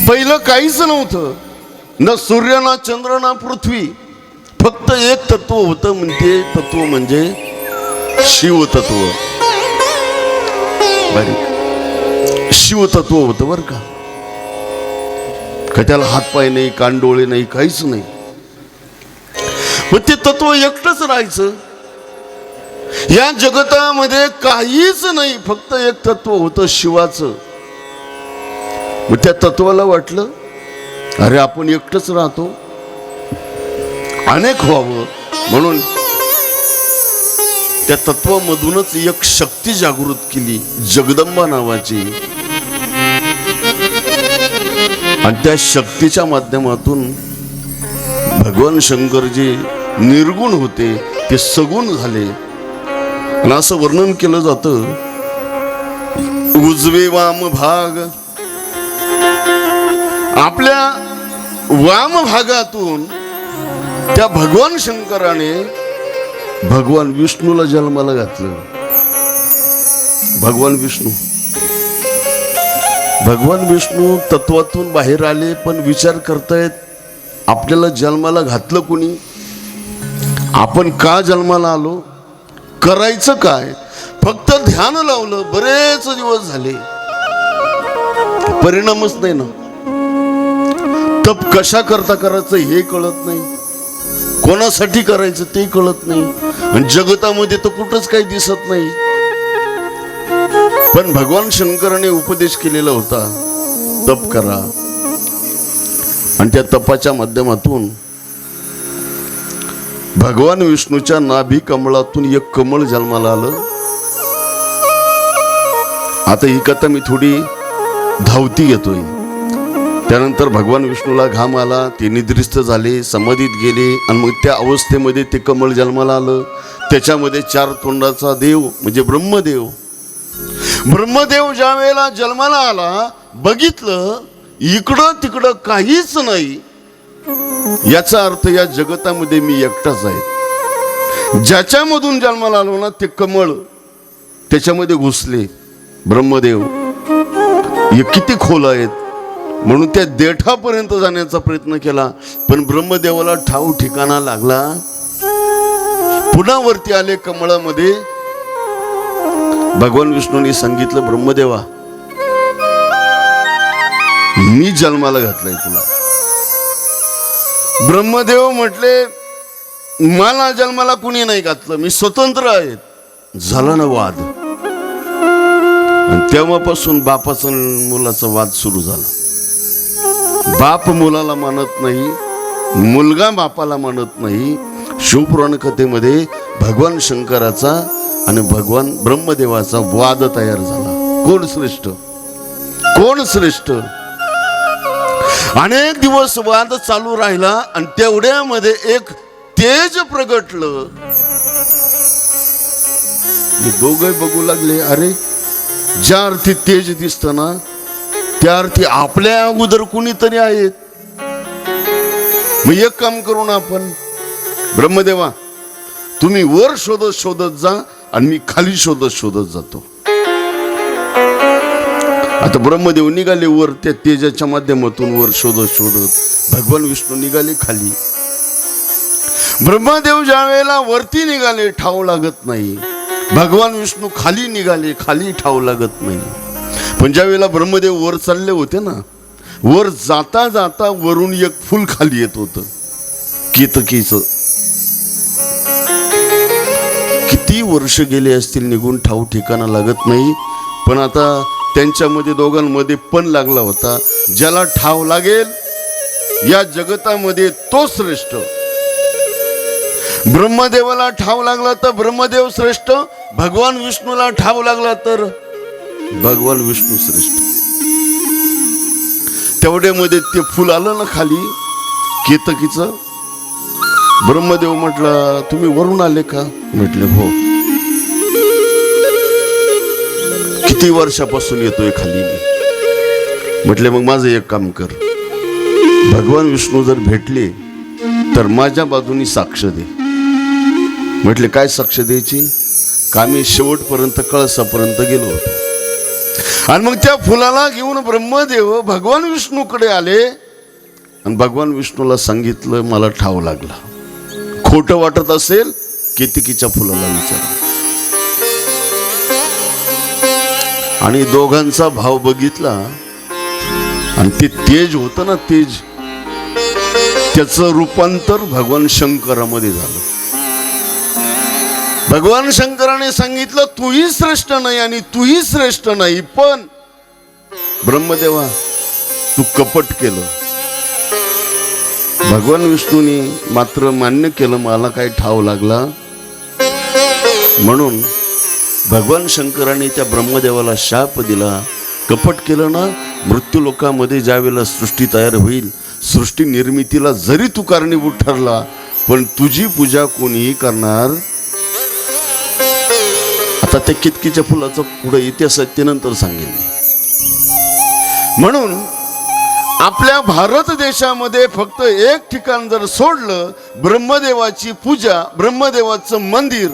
पहिलं काहीच नव्हतं, न सूर्य ना चंद्र ना पृथ्वी, फक्त एक तत्व होतं. म्हणते तत्व म्हणजे शिवतत्व. शिवतत्व होतं बर का. त्याला हातपाय नाही, कानडोळे नाही, काहीच नाही. मग ते तत्व एकटंच राहायचं. या जगतामध्ये काहीच नाही, फक्त एक तत्व होतं शिवाचं. मग त्या तत्वाला वाटलं अरे आपण एकटंच राहतो, अनेक व्हावं म्हणून त्या तत्वामधूनच एक शक्ती जागृत केली, जगदंबा नावाची. आणि त्या शक्तीच्या माध्यमातून भगवान शंकरजी निर्गुण होते ते सगुण झाले. आणि असं वर्णन केलं जातं, उजवे वाम भाग, आपल्या वाम भागातून त्या भगवान शंकराने भगवान विष्णूला जन्माला घातलं. भगवान विष्णू तत्वातून बाहेर आले, पण विचार करतायत आपल्याला जन्माला घातलं कुणी, आपण का जन्माला आलो, करायचं काय. फक्त ध्यान लावलं, बरेच दिवस झाले, परिणामच नाही ना. तप कशा करता करायचं हे कळत नाही, कोणासाठी करायचं ते कळत नाही, आणि जगतामध्ये तर कुठंच काही दिसत नाही. पण भगवान शंकराने उपदेश केलेला होता, तप करा. आणि त्या तपाच्या माध्यमातून भगवान विष्णूच्या नाभी कमळातून एक कमळ जन्माला आलं. आता ही कथा मी थोडी धावती घेतोय. त्यानंतर भगवान विष्णूला घाम आला, ते निद्रिस्त झाले, समाधीत गेले, आणि मग त्या अवस्थेमध्ये ते कमळ जन्माला आलं. त्याच्यामध्ये 4 तोंडाचा देव म्हणजे ब्रह्मदेव ज्या वेळेला जन्माला आला, बघितलं इकडं तिकडं काहीच नाही. याचा अर्थ या जगतामध्ये मी एकटाच आहे. ज्याच्यामधून जन्माला आलो ना ते कमळ, त्याच्यामध्ये घुसले ब्रह्मदेव. हे किती खोल आहेत. म्हणून त्या देठापर्यंत जाण्याचा प्रयत्न केला, पण ब्रह्मदेवाला ठाव ठिकाणा लागला. पुन्हा वरती आले कमळामध्ये. भगवान विष्णूंनी सांगितलं, ब्रह्मदेवा मी जन्माला घातलाय तुला. ब्रह्मदेव म्हटले, मला जन्माला कुणी नाही घातलं, मी स्वतंत्र आहे. झाला ना वाद. आणि तेव्हापासून बापाचा मुलाचा वाद सुरू झाला. बाप मुलाला मानत नाही, मुलगा बापाला मानत नाही. शिवपुराण कथेमध्ये भगवान शंकराचा आणि भगवान ब्रह्मदेवाचा वाद तयार झाला. कोण श्रेष्ठ, कोण श्रेष्ठ. अनेक दिवस वाद चालू राहिला, आणि तेवढ्यामध्ये एक तेज प्रगटलं. दोघे बघू लागले, अरे ज्या अर्थी तेज दिसत ना, त्या अर्थी आपल्या अगोदर कुणीतरी आहेत. मग एक काम करू ना आपण, ब्रह्मदेवा तुम्ही वर शोधत शोधत जा, आणि मी खाली शोधत शोधत जातो. आता ब्रह्मदेव निघाले वर, त्या तेजाच्या माध्यमातून वर शोधत शोधत. भगवान विष्णू निघाले खाली. ब्रह्मदेव ज्या वेळेला वरती निघाले ठाव लागत नाही, भगवान विष्णू खाली निघाले, खाली ठाव लागत नाही. पण ज्या वेळेला ब्रह्मदेव वर चालले होते ना, वर जाता जाता वरून एक फुल खाली येत होतं, केतकीचं. किती वर्ष गेले असतील निघून, ठाव ठिकाणा लागत नाही. पण आता त्यांच्यामध्ये दोघांमध्ये पण लागला होता, ज्याला ठाव लागेल या जगतामध्ये तो श्रेष्ठ. ब्रह्मदेवाला ठाव लागला तर ब्रह्मदेव श्रेष्ठ, भगवान विष्णूला ठाव लागला तर भगवान विष्णू श्रेष्ठ. तेवढ्यामध्ये ते फुल आलं ना खाली, केतकीचं. ब्रह्मदेव म्हटलं, तुम्ही वरून आले का? म्हटले हो. किती वर्षापासून येतोय खाली मी. म्हटले मग माझं एक काम कर, भगवान विष्णू जर भेटले तर माझ्या बाजूनी साक्ष दे. म्हटले काय साक्ष द्यायची? का मी शेवटपर्यंत कळसापर्यंत गेलो होतो, आणि मग त्या फुलाला घेऊन ब्रह्मदेव भगवान विष्णूकडे आले आणि भगवान विष्णूला सांगितलं, मला ठाव लागला, खोटं वाटत असेल केतकीच्या फुलाला विचारा. आणि दोघांचा भाव बघितला आणि ते तेज होतं ना, तेज, त्याचं रूपांतर भगवान शंकरामध्ये झालं. भगवान शंकराने सांगितलं, तूही श्रेष्ठ नाही आणि तूही श्रेष्ठ नाही, पण ब्रह्मदेवा तू कपट केलं. भगवान विष्णूने मात्र मान्य केलं, मला काही ठाव लागला. म्हणून भगवान शंकराने त्या ब्रह्मदेवाला शाप दिला, कपट केलं ना, मृत्यू लोकामध्ये ज्या वेळेला सृष्टी तयार होईल, सृष्टी निर्मितीला जरी तू कारणीभूत ठरला, पण तुझी पूजा कोणीही करणार. आता त्या केतकीच्या फुलाचा पुढे इतिहास आहे, ते नंतर सांगेन. म्हणून आपल्या भारत देशामध्ये फक्त एक ठिकाण जर सोडलं, ब्रह्मदेवाची पूजा, ब्रह्मदेवाचं मंदिर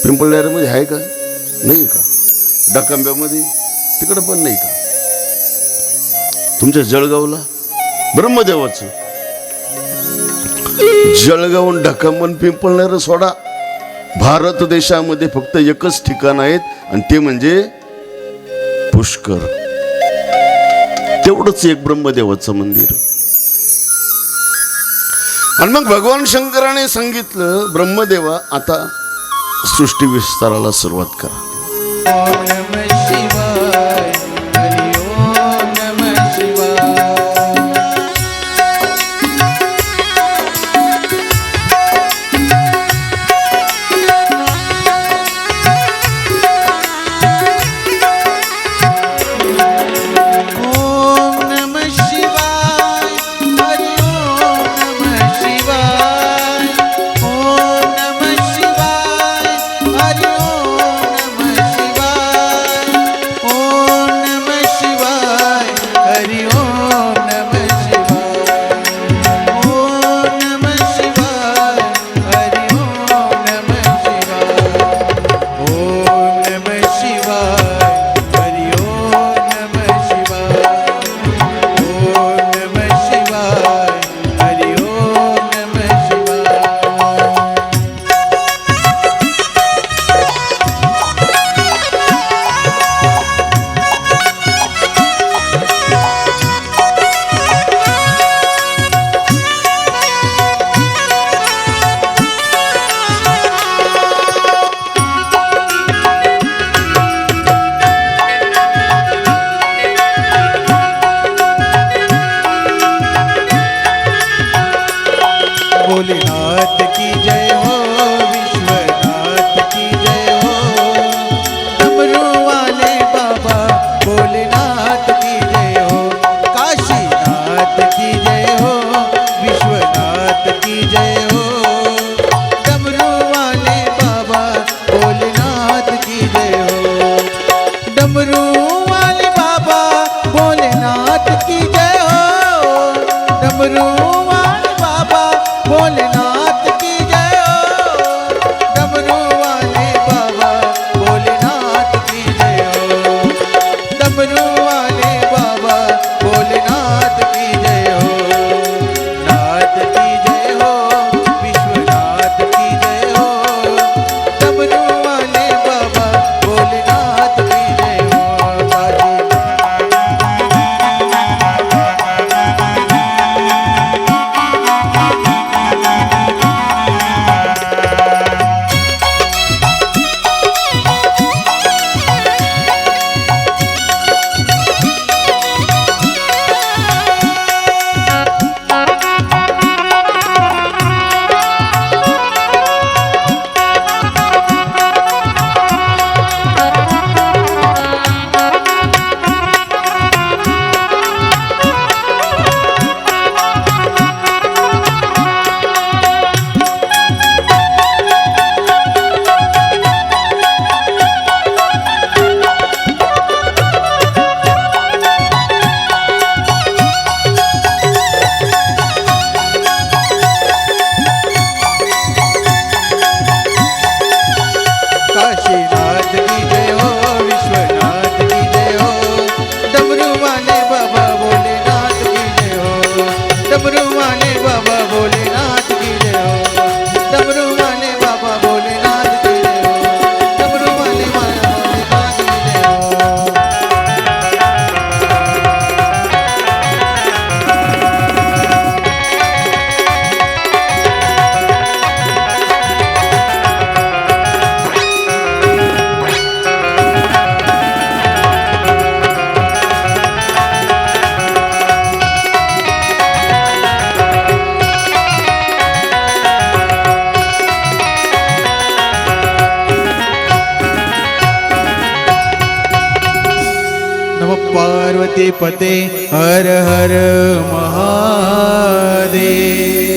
पिंपळनेरमध्ये आहे का? नाही का? डकांब्यामध्ये तिकडं पण नाही का? तुमच्या जळगावला ब्रह्मदेवाचं, जळगाव, डकांबन, पिंपळनेर सोडा, भारत देशामध्ये फक्त एकच ठिकाण आहेत आणि ते म्हणजे पुष्कर. तेवढंच एक ब्रह्मदेवाचं मंदिर. आणि मग भगवान शंकराने सांगितलं, ब्रह्मदेवा आता सृष्टी विस्ताराला सुरुवात करा. ओम नमः शिवाय, हरि ओम नमः शिवाय. नमः पार्वती पते हर हर महादेव.